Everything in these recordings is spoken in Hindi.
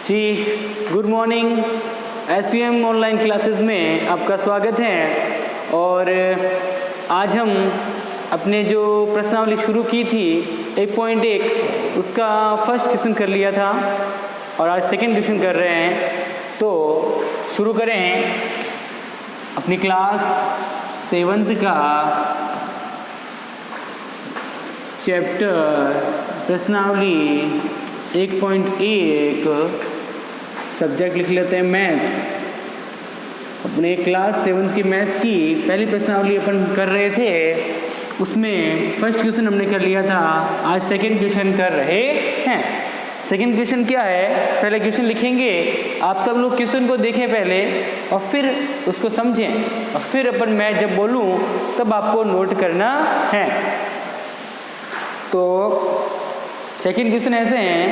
जी good morning. SVM online classes में आपका स्वागत है। और आज हम अपने जो प्रश्नावली शुरू की थी 1.1 उसका फर्स्ट क्वेश्चन कर लिया था और आज सेकंड क्वेश्चन कर रहे हैं। तो शुरू करें अपनी क्लास 7th का चैप्टर प्रश्नावली 1.1 सब्जेक्ट लिख लेते हैं मैथ्स। अपने क्लास 7th की मैथ्स की पहली प्रश्नावली अपन कर रहे थे, उसमें फर्स्ट क्वेश्चन हमने कर लिया था। आज सेकंड क्वेश्चन कर रहे हैं। सेकंड क्वेश्चन क्या है, पहले क्वेश्चन लिखेंगे, आप सब लोग क्वेश्चन को देखें पहले और फिर उसको समझें और फिर अपन मैं जब बोलूं तब आपको नोट करना है। तो सेकंड क्वेश्चन ऐसे हैं,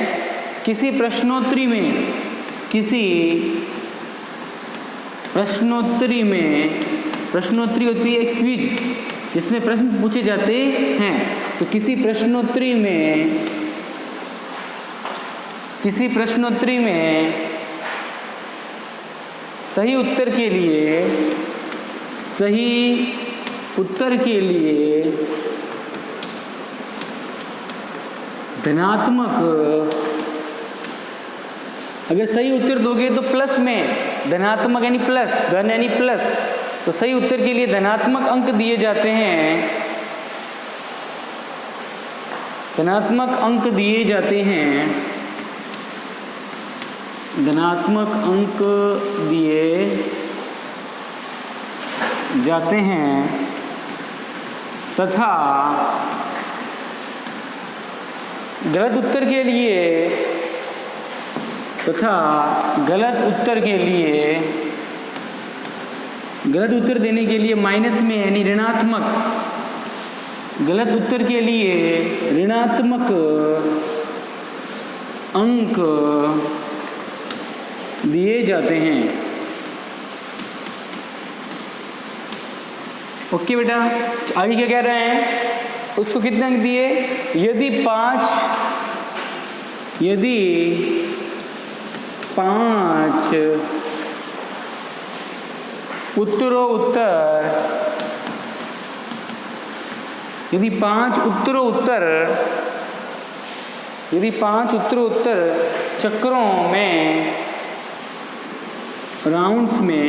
किसी प्रश्नोत्तरी में प्रश्नोत्तरी होती है क्विज जिसमें प्रश्न पूछे जाते हैं। तो किसी प्रश्नोत्तरी में सही उत्तर के लिए धनात्मक, अगर सही उत्तर दोगे तो प्लस में धनात्मक यानी प्लस, धन यानी प्लस, तो सही उत्तर के लिए धनात्मक अंक दिए जाते हैं। धनात्मक अंक दिए जाते हैं तथा गलत उत्तर देने के लिए माइनस में यानी ऋणात्मक, गलत उत्तर के लिए ऋणात्मक अंक दिए जाते हैं। ओके बेटा, आगे क्या कह रहे हैं, उसको कितने अंक दिए, यदि पांच उत्तरोत्तर चक्रों में, राउंड्स में,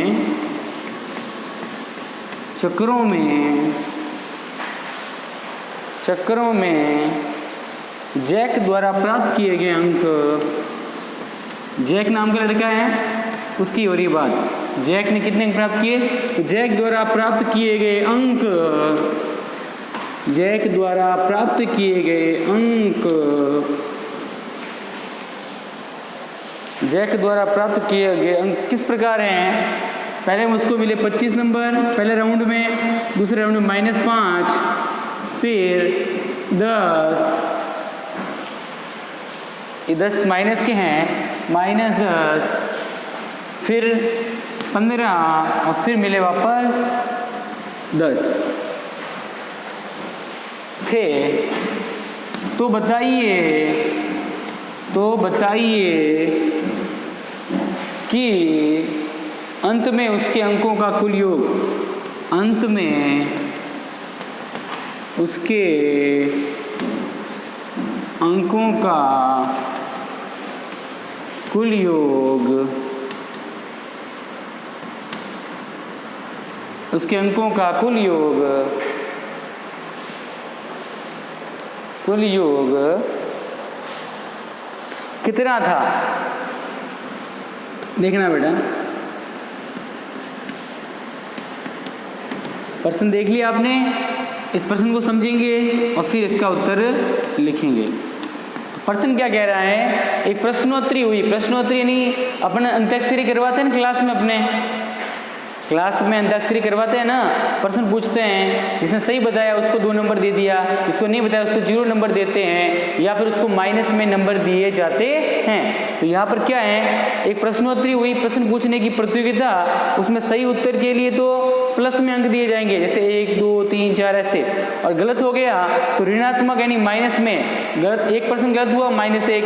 चक्रों में जैक द्वारा प्राप्त किए गए अंक, जैक नाम का लड़का है उसकी हो रही बात, जैक ने कितने अंक प्राप्त किए, तो जैक द्वारा प्राप्त किए गए अंक, किस प्रकार हैं। पहले मुझको मिले 25 नंबर पहले राउंड में, दूसरे राउंड में -5, फिर 10, ये 10 माइनस के हैं, -10, फिर 15 और फिर मिले वापस 10 थे। तो बताइए कि अंत में उसके अंकों का कुल योग, उसके अंकों का कुल योग कितना था, देखना बेटा। प्रश्न देख लिया आपने, इस प्रश्न को समझेंगे और फिर इसका उत्तर लिखेंगे। प्रश्न क्या कह रहा है, एक प्रश्नोत्तरी हुई, प्रश्नोत्तरी यानी अपन अंत्याक्षरी करवाते हैं ना क्लास में अपने, क्लास में अंताक्षरी करवाते हैं ना, प्रश्न पूछते हैं, जिसने सही बताया उसको 2 नंबर दे दिया, जिसको नहीं बताया उसको 0 नंबर देते हैं, या फिर उसको माइनस में नंबर दिए जाते हैं। तो यहाँ पर क्या है, एक प्रश्नोत्तरी हुई, प्रश्न पूछने की प्रतियोगिता, उसमें सही उत्तर के लिए तो प्लस में अंक दिए जाएंगे, जैसे 1 2 3 4 ऐसे, और गलत हो गया तो ऋणात्मक यानी माइनस में, गलत एक प्रश्न गलत हुआ -1,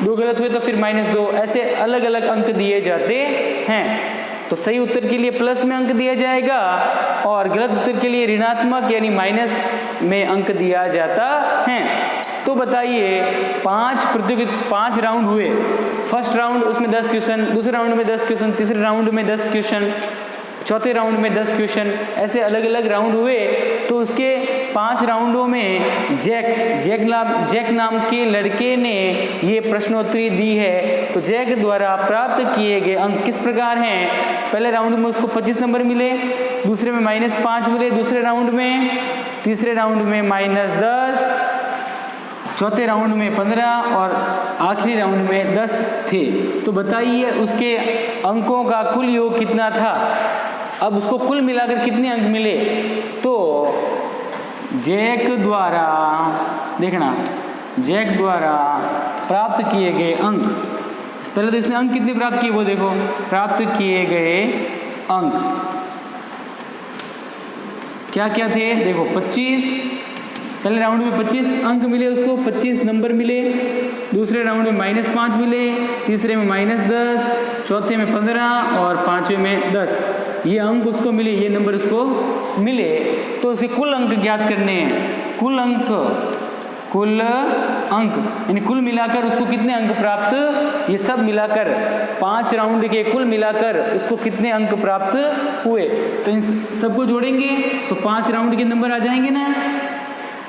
2 गलत हुए तो फिर -2, ऐसे अलग अलग अंक दिए जाते हैं। तो सही उत्तर के लिए प्लस में अंक दिया जाएगा और गलत उत्तर के लिए ऋणात्मक यानी माइनस में अंक दिया जाता है। तो बताइए 5 राउंड हुए, फर्स्ट राउंड उसमें 10 क्वेश्चन, दूसरे राउंड में 10 क्वेश्चन, तीसरे राउंड में 10 क्वेश्चन, चौथे राउंड में 10 क्वेश्चन, ऐसे अलग अलग राउंड हुए। तो उसके 5 राउंडों में जैक नाम के लड़के ने ये प्रश्नोत्तरी दी है। तो जैक द्वारा प्राप्त किए गए अंक किस प्रकार हैं, पहले राउंड में उसको 25 नंबर मिले, दूसरे में -5 मिले दूसरे राउंड में, तीसरे राउंड में -10, चौथे राउंड में 15 और आखिरी राउंड में 10 थे। तो बताइए उसके अंकों का कुल योग कितना था। अब उसको कुल मिलाकर कितने अंक मिले, तो जैक द्वारा देखना, जैक द्वारा प्राप्त किए गए अंक, पहले तो इसने अंक कितने प्राप्त किए वो देखो, प्राप्त किए गए अंक क्या क्या थे, देखो 25, पहले राउंड में 25 अंक मिले उसको, 25 नंबर मिले, दूसरे राउंड में -5 मिले, तीसरे में -10, चौथे में 15 और पांचवें में 10, ये अंक उसको मिले, ये नंबर उसको मिले। तो उसके कुल अंक ज्ञात करने हैं, कुल अंक यानी कुल मिलाकर उसको कितने अंक प्राप्त, ये सब मिलाकर 5 राउंड के कुल मिलाकर उसको कितने अंक प्राप्त हुए। तो इन सबको जोड़ेंगे तो 5 राउंड के नंबर आ जाएंगे ना।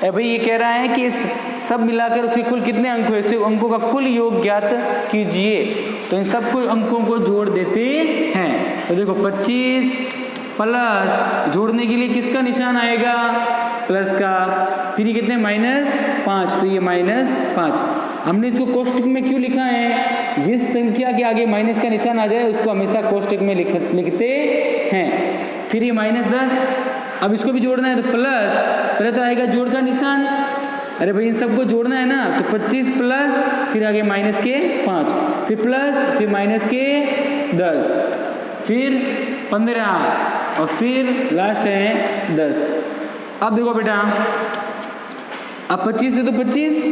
भाई ये कह रहा है कि सब मिलाकर उसके कुल कितने अंक हुए, इसके अंकों का कुल योग ज्ञात कीजिए। तो इन सबको अंकों को जोड़ देते हैं। तो देखो 25 प्लस, जोड़ने के लिए किसका निशान आएगा, प्लस का, फिर ये कितने -5, तो ये -5। हमने इसको कोष्टक में क्यों लिखा है, जिस संख्या के आगे माइनस का निशान आ जाए उसको हमेशा कोष्टक में लिखते हैं। फिर ये -10, अब इसको भी जोड़ना है तो प्लस, पहले तो आएगा जोड़ का निशान, अरे भाई इन सबको जोड़ना है ना, तो 25 प्लस, फिर आगे -5, फिर प्लस, फिर -10, फिर 15 और फिर लास्ट है 10। अब देखो बेटा, अब 25 से तो 25,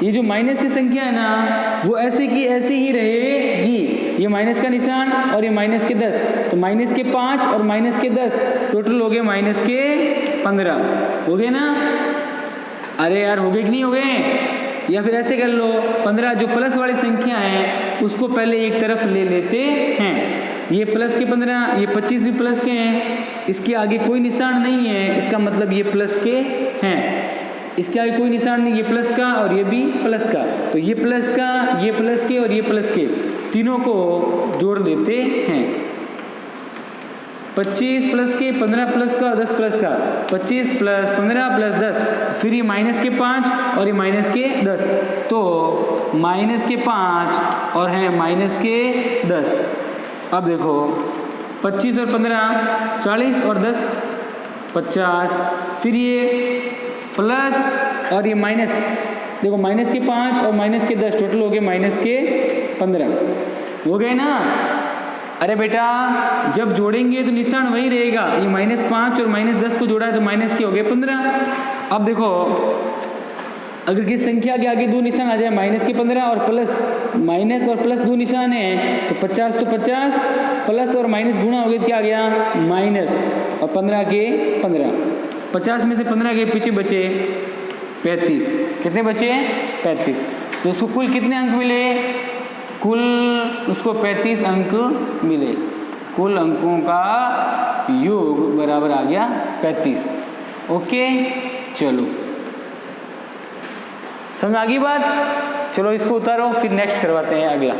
ये जो माइनस की संख्या है ना वो ऐसे की ऐसी ही रहेगी, ये माइनस का निशान और ये माइनस के 10, तो माइनस के 5 और माइनस के 10 टोटल हो गए माइनस के 15, हो गए ना। अरे यार हो गए कि नहीं हो गए, या फिर ऐसे कर लो, 15 जो प्लस वाली संख्या है उसको पहले एक तरफ ले लेते हैं, ये प्लस के 15, ये 25 भी प्लस के हैं, इसके आगे कोई निशान नहीं है, इसका मतलब ये प्लस के हैं, इसके आगे कोई निशान नहीं, ये प्लस का और ये भी प्लस का, तो ये प्लस का, ये प्लस के और ये प्लस के, तीनों को जोड़ देते हैं। 25 प्लस के, 15 प्लस का और 10 प्लस का, 25 प्लस 15 प्लस 10, फिर ये माइनस के 5 और ये माइनस के 10, तो माइनस के 5 और है माइनस के 10। अब देखो 25 और 15 40 और 10 50, फिर ये प्लस और ये माइनस, देखो माइनस के 5 और माइनस के 10 टोटल हो गए माइनस के 15, हो गए ना। अरे बेटा जब जोड़ेंगे तो निशान वही रहेगा, ये -5 और -10 को जोड़ा है तो माइनस के हो गए 15। अब देखो अगर किस संख्या के आगे 2 निशान आ जाए, माइनस के 15 और प्लस, माइनस और प्लस 2 निशान है तो 50 तो 50, प्लस और माइनस गुणा हो गया तो क्या आ गया माइनस, और 15 के 15, 50 में से 15 के पीछे बचे 35, कितने बचे 35, तो उसको कुल कितने अंक मिले, कुल उसको 35 अंक मिले, कुल अंकों का योग बराबर आ गया 35। ओके चलो समझ आ गई बात, चलो इसको उतारो फिर नेक्स्ट करवाते हैं अगला।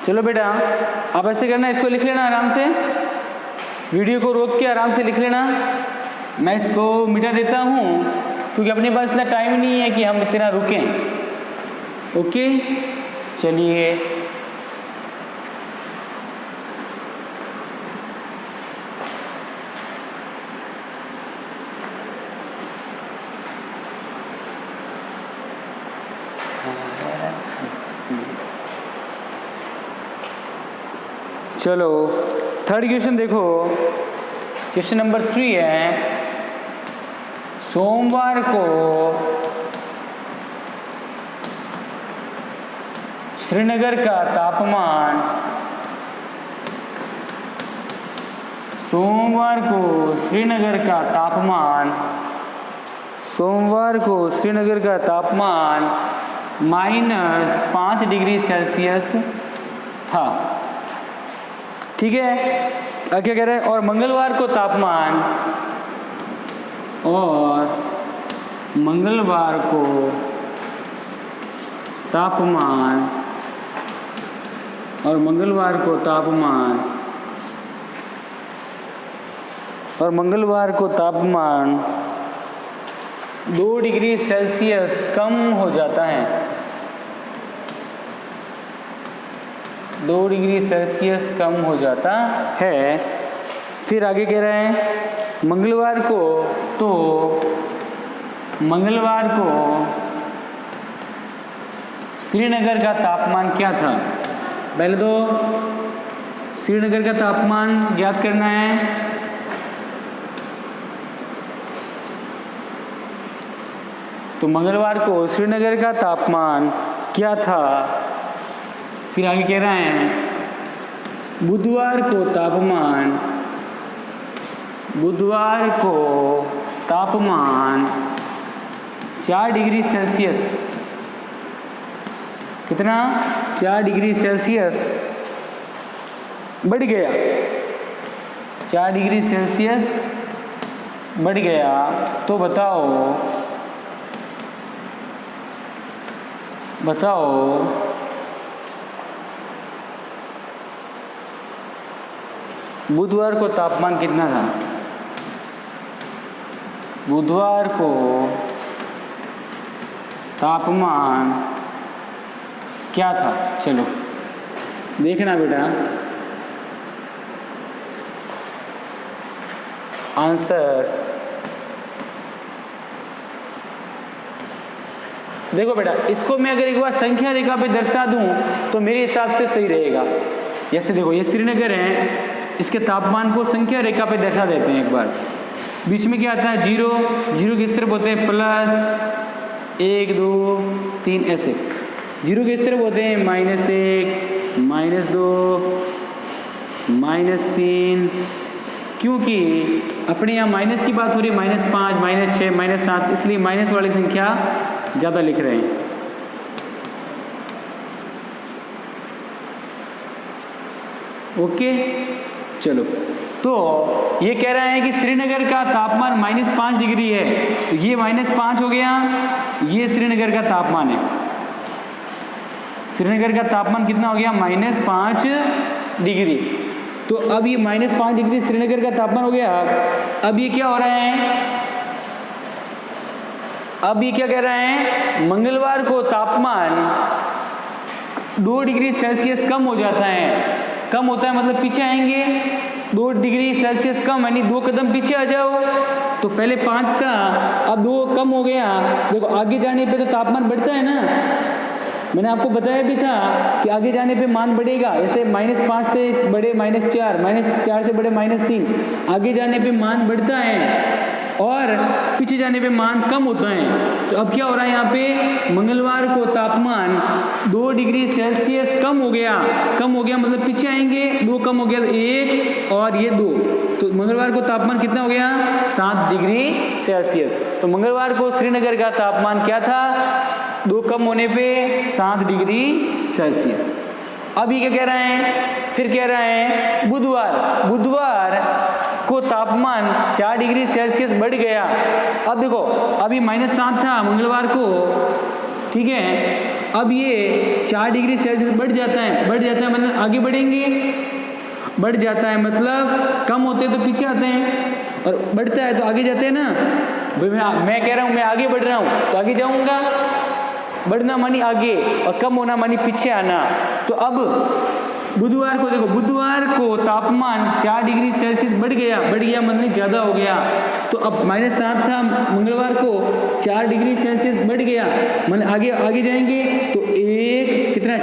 चलो बेटा, आप ऐसे करना, इसको लिख लेना आराम से, वीडियो को रोक के आराम से लिख लेना। मैं इसको मिटा देता हूँ क्योंकि अपने पास इतना टाइम नहीं है कि हम इतना रुकें। ओके, चलिए। चलो थर्ड क्वेश्चन देखो, क्वेश्चन नंबर 3 है, सोमवार को श्रीनगर का तापमान, सोमवार को श्रीनगर का तापमान -5 डिग्री सेल्सियस था। ठीक है, अब क्या कह रहे हैं, और मंगलवार को तापमान, मंगलवार को तापमान 2 डिग्री सेल्सियस कम हो जाता है, 2 डिग्री सेल्सियस कम हो जाता है। फिर आगे कह रहे हैं मंगलवार को श्रीनगर का तापमान क्या था। पहले तो श्रीनगर का तापमान ज्ञात करना है। तो मंगलवार को श्रीनगर का तापमान क्या था। फिर आगे कह रहे हैं बुधवार को तापमान 4 डिग्री सेल्सियस, कितना, 4 डिग्री सेल्सियस बढ़ गया, 4 डिग्री सेल्सियस बढ़ गया। तो बताओ बुधवार को तापमान कितना था। बुधवार को तापमान क्या था। चलो देखना बेटा, आंसर देखो बेटा, इसको मैं अगर एक बार संख्या रेखा पे दर्शा दूं तो मेरे हिसाब से सही रहेगा। जैसे देखो, ये श्रीनगर है, इसके तापमान को संख्या रेखा पे दर्शा देते हैं एक बार। बीच में क्या आता है, 0 किस तरफ होते हैं, +1 2 3 ऐसे। 0 किस तरफ होते हैं, -1 -2 -3, क्योंकि अपने यहाँ माइनस की बात हो रही है, -5 -6 -7, इसलिए माइनस वाली संख्या ज़्यादा लिख रहे हैं। ओके, चलो। तो ये कह रहा है कि श्रीनगर का तापमान -5 डिग्री है, तो ये -5 हो गया, ये श्रीनगर का तापमान है। श्रीनगर का तापमान कितना हो गया, -5 डिग्री। तो अब ये -5 डिग्री श्रीनगर का तापमान हो गया। अब ये क्या हो रहा है, अब ये क्या कह रहा है, मंगलवार को तापमान 2 डिग्री सेल्सियस कम हो जाता है। कम होता है मतलब पीछे आएंगे, 2 डिग्री सेल्सियस कम, यानी 2 कदम पीछे आ जाओ। तो पहले 5 था, अब 2 कम हो गया। देखो आगे जाने पे तो तापमान बढ़ता है ना, मैंने आपको बताया भी था कि आगे जाने पे मान बढ़ेगा। जैसे -5 से बड़े -4, -4 से बड़े -3, आगे जाने पे मान बढ़ता है और पीछे जाने पे मान कम होता है। तो अब क्या हो रहा है, यहाँ पे मंगलवार को तापमान 2 डिग्री सेल्सियस कम हो गया मतलब पीछे आएंगे, 2 कम हो गया तो 1 और ये 2, तो मंगलवार को तापमान कितना हो गया, 7 डिग्री सेल्सियस। तो मंगलवार को श्रीनगर का तापमान क्या था, 2 कम होने पे 7 डिग्री सेल्सियस। अब ये क्या कह रहे हैं, फिर कह रहे हैं बुधवार को तापमान 4 डिग्री सेल्सियस बढ़ गया। अब देखो, अभी -7 था मंगलवार को, ठीक है। अब ये 4 डिग्री सेल्सियस बढ़ जाता है मतलब आगे बढ़ेंगे, बढ़ जाता है मतलब कम होते हैं तो पीछे आते हैं, और बढ़ता है तो आगे जाते हैं ना। भाई मैं कह रहा हूँ मैं आगे बढ़ रहा हूँ तो आगे जाऊँगा, बढ़ना मानी आगे और कम होना मानी पीछे आना। तो अब बुधवार को देखो, बुधवार को तापमान 4 डिग्री सेल्सियस बढ़ गया मतलब ज़्यादा हो गया। तो अब -7 था, मंगलवार को 4 डिग्री सेल्सियस बढ़ गया मतलब आगे जाएंगे तो एक कितना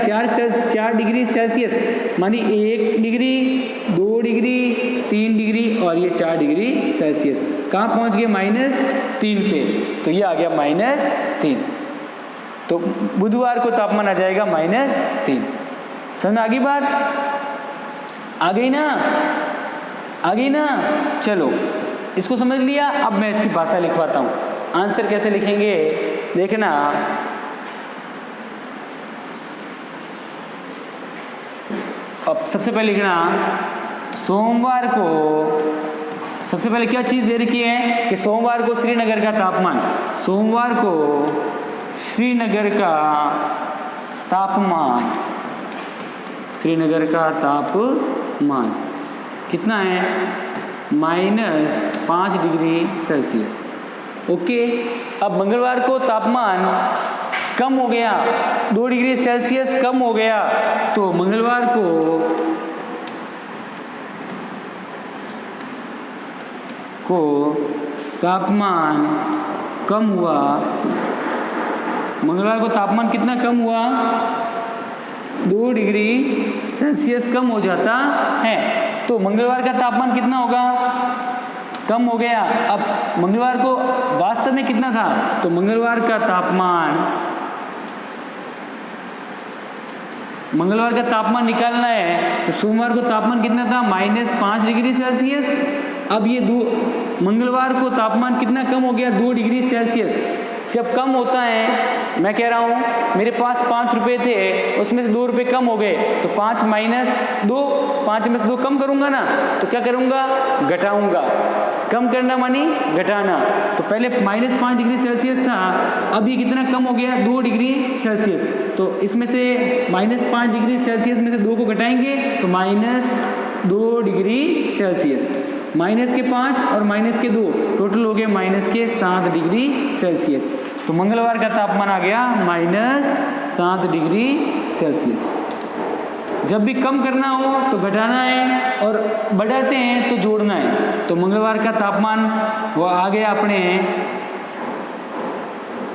4 डिग्री सेल्सियस मानी 1 डिग्री 2 डिग्री 3 डिग्री और ये 4 डिग्री सेल्सियस कहाँ पहुँच गए -3 पे। तो ये आ गया -3। तो बुधवार को तापमान आ जाएगा -3। समझ आ गई बात? आ गई ना? चलो इसको समझ लिया। अब मैं इसकी भाषा लिखवाता हूँ। आंसर कैसे लिखेंगे देखना। अब सबसे पहले लिखना सोमवार को, सबसे पहले क्या चीज़ दे रखी है कि सोमवार को श्रीनगर का तापमान, सोमवार को श्रीनगर का तापमान कितना है -5 डिग्री सेल्सियस। ओके। अब मंगलवार को तापमान कम हो गया, 2 डिग्री सेल्सियस कम हो गया। तो मंगलवार को तापमान कम हुआ, मंगलवार को तापमान कितना कम हुआ 2 डिग्री सेल्सियस कम हो जाता है। तो मंगलवार का तापमान कितना होगा, कम हो गया। अब मंगलवार को वास्तव में कितना था, तो मंगलवार का तापमान निकालना है। तो सोमवार को तापमान कितना था -5 डिग्री सेल्सियस। अब ये मंगलवार को तापमान कितना कम हो गया 2 डिग्री सेल्सियस। जब कम होता है, मैं कह रहा हूँ मेरे पास 5 रुपये थे, उसमें से 2 रुपये कम हो गए तो 5 - 2, 5 में से 2 कम करूँगा ना, तो क्या करूँगा घटाऊँगा। कम करना मानी घटाना। तो पहले -5 डिग्री सेल्सियस था, अब ये कितना कम हो गया 2 डिग्री सेल्सियस। तो इसमें से -5 डिग्री सेल्सियस में से 2 को घटाएंगे तो -2 डिग्री सेल्सियस। -5 और -2 टोटल हो गए -7 डिग्री सेल्सियस। तो मंगलवार का तापमान आ गया -7 डिग्री सेल्सियस। जब भी कम करना हो तो घटाना है और बढ़ाते हैं तो जोड़ना है। तो मंगलवार का तापमान वो आ गया अपने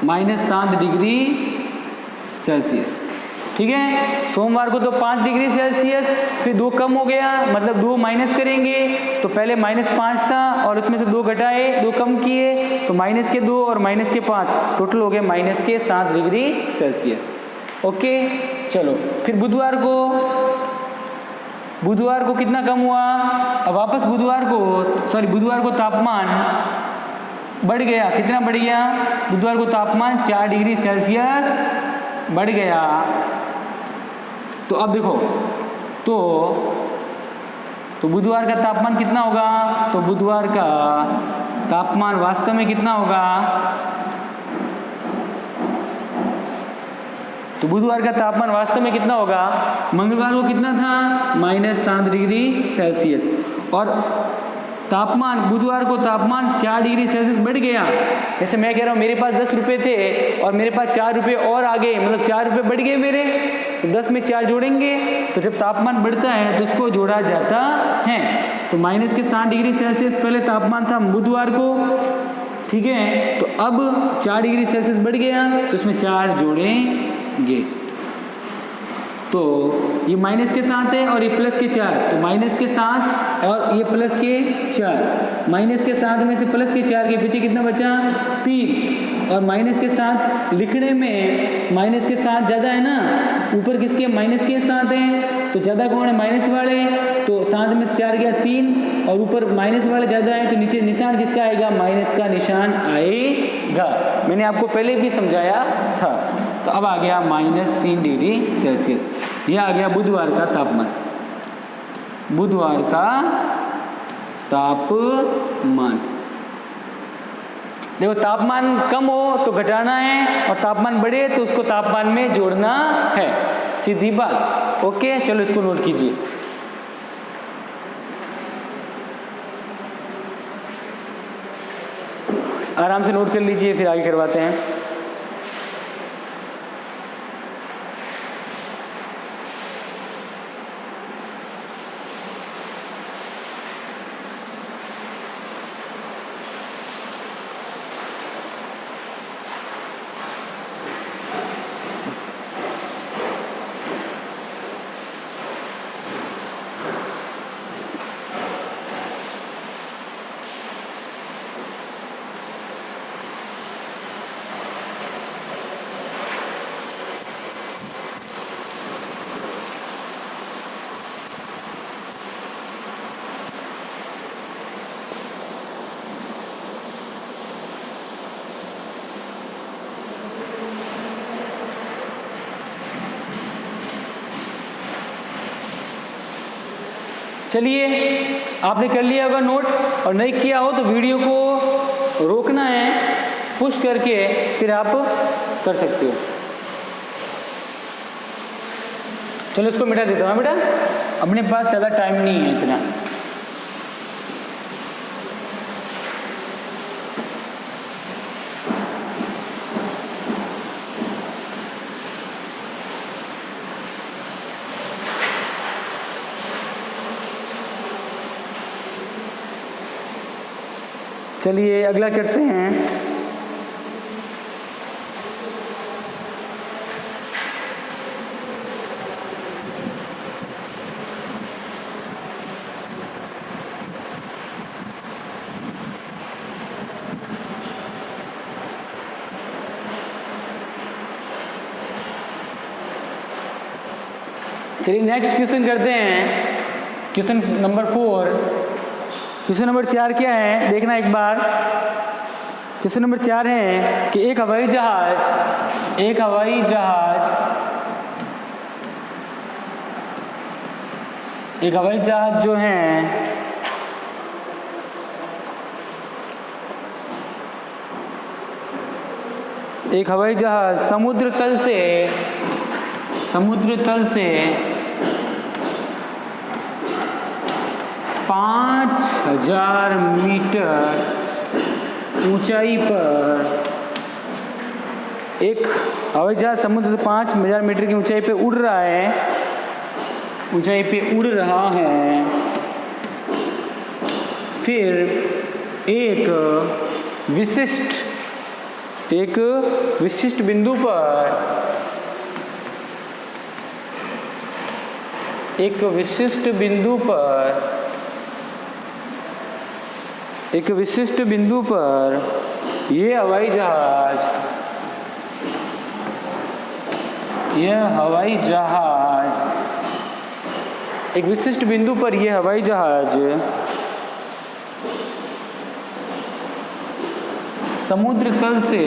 -7 डिग्री सेल्सियस। ठीक है। सोमवार को तो 5 डिग्री सेल्सियस, फिर 2 कम हो गया मतलब 2 माइनस करेंगे। तो पहले -5 था और उसमें से 2 घटाए, 2 कम किए तो -2 और -5 टोटल हो गए -7 डिग्री सेल्सियस। ओके। चलो फिर बुधवार को कितना कम हुआ। अब वापस बुधवार को तापमान बढ़ गया। कितना बढ़ गया, बुधवार को तापमान 4 डिग्री सेल्सियस बढ़ गया। तो अब देखो तो बुधवार का तापमान कितना होगा, तो बुधवार का तापमान वास्तव में कितना होगा, तो बुधवार का तापमान वास्तव में कितना होगा, मंगलवार को कितना था -7 डिग्री सेल्सियस और तापमान बुधवार को तापमान 4 डिग्री सेल्सियस बढ़ गया। जैसे मैं कह रहा हूँ मेरे पास 10 रुपये थे और मेरे पास 4 रुपये और आ गए, मतलब 4 रुपये बढ़ गए मेरे, तो 10 में 4 जोड़ेंगे तो जब तापमान बढ़ता है तो उसको जोड़ा जाता है। तो -7 डिग्री सेल्सियस पहले तापमान था बुधवार को, ठीक है। तो अब 4 डिग्री सेल्सियस बढ़ गया तो उसमें 4 जोड़ेंगे। तो ये माइनस के साथ है और ये प्लस के 4, तो माइनस के 7 और ये प्लस के 4, माइनस के 7 में से प्लस के 4 के पीछे कितना बचा 3, और माइनस के 7 लिखने में माइनस के 7 ज़्यादा है ना, ऊपर किसके माइनस के 7 हैं तो ज़्यादा कौन है माइनस वाले, तो 7 में से 4 गया 3 और ऊपर माइनस वाले ज़्यादा है तो नीचे निशान किसका आएगा, माइनस का निशान आएगा। मैंने आपको पहले भी समझाया था। तो अब आ गया -3 डिग्री सेल्सियस। यह आ गया बुधवार का तापमान, बुधवार का तापमान। देखो तापमान कम हो तो घटाना है, और तापमान बढ़े तो उसको तापमान में जोड़ना है, सीधी बात। ओके, चलो इसको नोट कीजिए। आराम से नोट कर लीजिए, फिर आगे करवाते हैं। चलिए, आपने कर लिया होगा नोट, और नहीं किया हो तो वीडियो को रोकना है, पुश करके फिर आप कर सकते हो। चलो इसको मिटा देता हूँ बेटा, अपने पास ज़्यादा टाइम नहीं है इतना। चलिए अगला करते हैं। चलिए नेक्स्ट क्वेश्चन करते हैं, क्वेश्चन नंबर 4। क्वेश्चन नंबर 4 क्या है देखना एक बार। क्वेश्चन नंबर 4 है कि एक हवाई जहाज एक हवाई जहाज जो है एक हवाई जहाज समुद्र तल से 5000 मीटर ऊंचाई पर, एक हवाई जहाज समुद्र से 5000 मीटर की ऊंचाई पे उड़ रहा है, फिर एक विशिष्ट बिंदु पर ये हवाई जहाज एक विशिष्ट बिंदु पर यह हवाई जहाज समुद्र तल से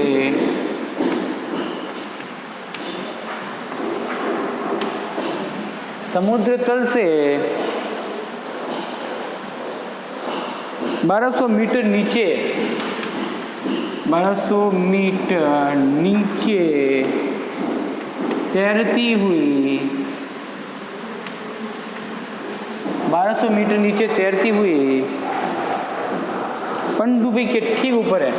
1200 मीटर नीचे 1200 मीटर नीचे तैरती हुई पनडुब्बी के ठीक ऊपर है,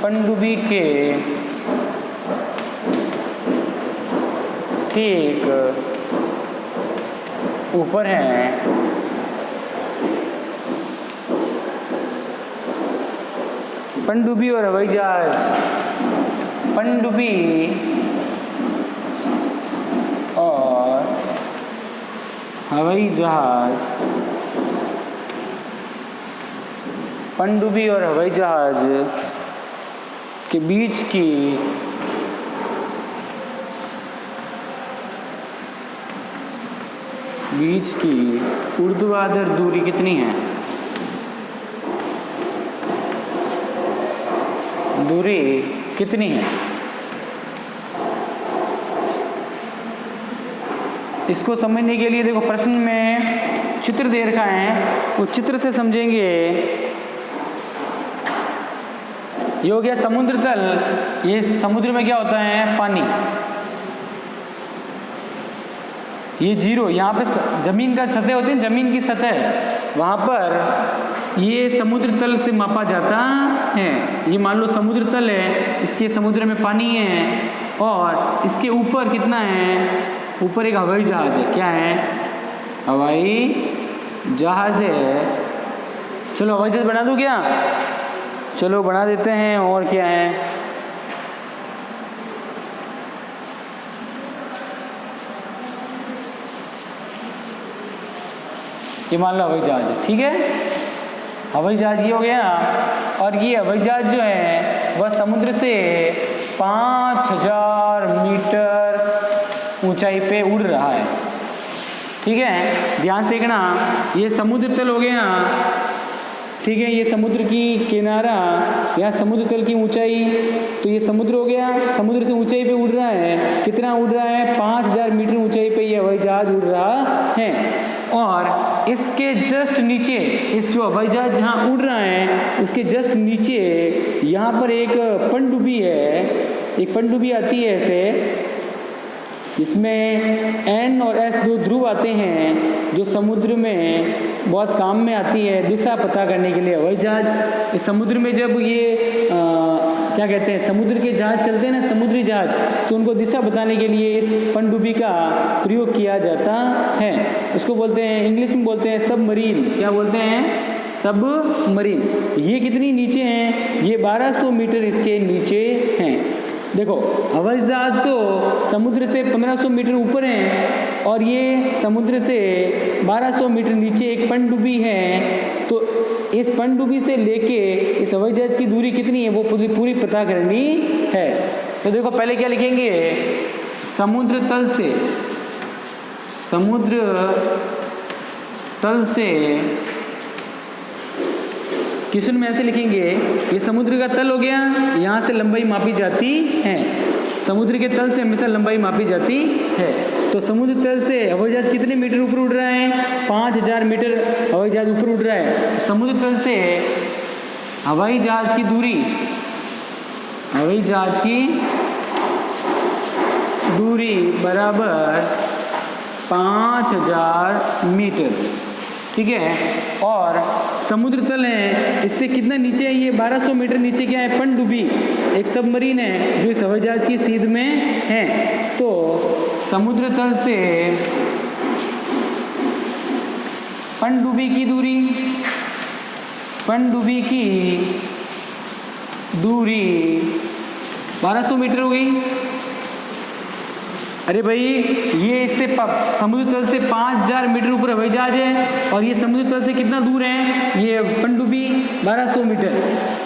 पनडुब्बी के ठीक ऊपर है। पनडुब्बी और हवाई जहाज, पनडुब्बी और हवाई जहाज के बीच की ऊर्ध्वाधर दूरी कितनी है? इसको समझने के लिए देखो प्रश्न में चित्र दे रखा है, उस चित्र से समझेंगे ये हो गया समुद्र तल। ये समुद्र में क्या होता है, पानी। ये जीरो, यहाँ पे जमीन का सतह होती है, जमीन की सतह, वहाँ पर ये समुद्र तल से मापा जाता है। ये मान लो समुद्र तल है, इसके समुद्र में पानी है और इसके ऊपर कितना है, ऊपर एक हवाई जहाज है। क्या है, हवाई जहाज है। चलो हवाई जहाज बना दूँ क्या, चलो बना देते हैं। और क्या है, ये मान लो हवाई जहाज है, ठीक है। हवाई जहाज ये हो गया, और ये हवाई जहाज जो है वह समुद्र से 5000 मीटर ऊंचाई पे उड़ रहा है, ठीक है। ध्यान से देखना, ये समुद्र तल हो गया, ठीक है। ये समुद्र की किनारा, यहाँ समुद्र तल की ऊंचाई, तो ये समुद्र हो गया। समुद्र से ऊंचाई पे उड़ रहा है, कितना उड़ रहा है, 5000 मीटर ऊंचाई पे ये हवाई जहाज उड़ रहा है। और इसके जस्ट नीचे, इस जो हवाई जहाज जहाँ उड़ रहा है उसके जस्ट नीचे यहाँ पर एक पनडुब्बी है। एक पनडुब्बी आती है ऐसे, इसमें N और S दो ध्रुव आते हैं जो समुद्र में बहुत काम में आती है दिशा पता करने के लिए। हवाई जहाज इस समुद्र में जब ये क्या कहते हैं, समुद्र के जहाज चलते हैं ना, समुद्री जहाज, तो उनको दिशा बताने के लिए इस पनडुब्बी का प्रयोग किया जाता है। उसको बोलते हैं, इंग्लिश में बोलते हैं सबमरीन। क्या बोलते हैं, सबमरीन। ये कितनी नीचे हैं, ये 1200 मीटर इसके नीचे हैं। देखो हवाई जहाज तो समुद्र से 1500 मीटर ऊपर है और ये समुद्र से 1200 मीटर नीचे एक पनडुब्बी है। तो इस पनडुब्बी से लेके इस हवाई जहाज की दूरी कितनी है वो पूरी पता करनी है। तो देखो पहले क्या लिखेंगे, समुद्र तल से, समुद्र तल से क्वेश्चन में ऐसे लिखेंगे, ये समुद्र का तल हो गया, यहाँ से लंबाई मापी जाती है। समुद्र के तल से हमेशा लंबाई मापी जाती है। तो समुद्र तल से हवाई जहाज कितने मीटर ऊपर उड़ रहा है, 5000 मीटर हवाई जहाज ऊपर उड़ रहा है। समुद्र तल से हवाई जहाज की दूरी, हवाई जहाज की दूरी बराबर 5000 मीटर, ठीक है। और समुद्र तल है, इससे कितना नीचे है, ये 1200 मीटर नीचे क्या है, पनडुब्बी, एक सबमरीन है जो इस हवाई जहाज की सीध में है। तो समुद्र तल से पनडुब्बी की दूरी, पनडुब्बी की दूरी 1200 मीटर हो गई। अरे भाई ये इससे समुद्र तल से 5000 मीटर ऊपर हवाई जहाज है और ये समुद्र तल से कितना दूर है, ये पनडुब्बी 1200 मीटर।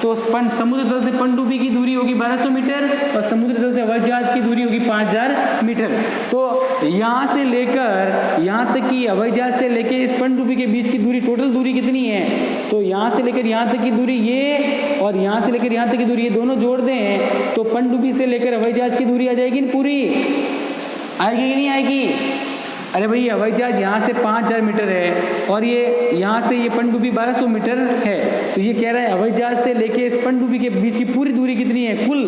तो समुद्र तल से पनडुब्बी की दूरी होगी 1200 मीटर और समुद्र तल से हवाई जहाज की दूरी होगी 5000 मीटर। तो यहाँ से लेकर यहाँ तक की, हवाई जहाज से लेकर इस पनडुब्बी के बीच की दूरी, टोटल दूरी कितनी है, तो यहाँ से लेकर यहाँ तक की दूरी ये, और यहाँ से लेकर यहाँ तक की दूरी, ये दोनों जोड़ दें तो पनडुब्बी से लेकर हवाई जहाज की दूरी आ जाएगी ना पूरी, आएगी कि नहीं आएगी। अरे भाई हवाई जहाज यहाँ से 5000 मीटर है और ये यहाँ से ये पनडुब्बी 1200 मीटर है। तो ये कह रहा है हवाई जहाज से लेके इस पनडुब्बी के बीच की पूरी दूरी कितनी है कुल,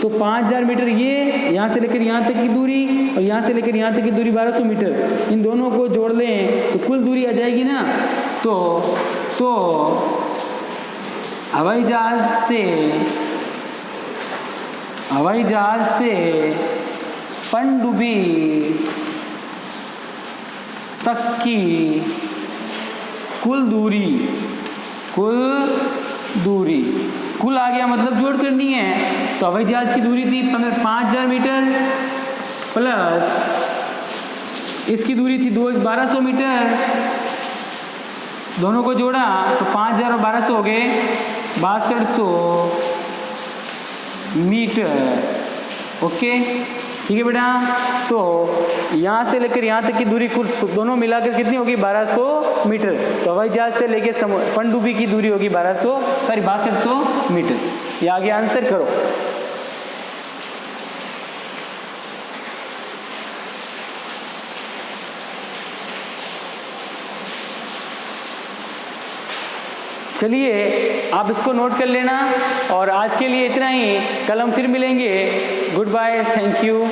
तो 5000 मीटर ये, यहाँ से लेकर यहाँ तक की दूरी और यहाँ से लेकर यहाँ तक की दूरी 1200 मीटर, इन दोनों को जोड़ लें तो कुल दूरी आ जाएगी ना। तो हवाई जहाज से पनडुब्बी तक की कुल दूरी कुल आ गया, मतलब जोड़ करनी है। तो हवाई जहाज की दूरी थी 5000 मीटर प्लस इसकी दूरी थी 1200 मीटर, दोनों को जोड़ा तो 5000 और 1200 हो गए 6200 मीटर। ओके ठीक है बेटा। तो यहाँ से लेकर यहाँ तक की दूरी कुल दोनों मिलाकर कितनी होगी 1200 मीटर। तो हवाई जहाज से लेकर पनडुब्बी की दूरी होगी 6200 मीटर। ये आगे आंसर करो। चलिए आप इसको नोट कर लेना और आज के लिए इतना ही। कल हम फिर मिलेंगे। Good bye, thank you.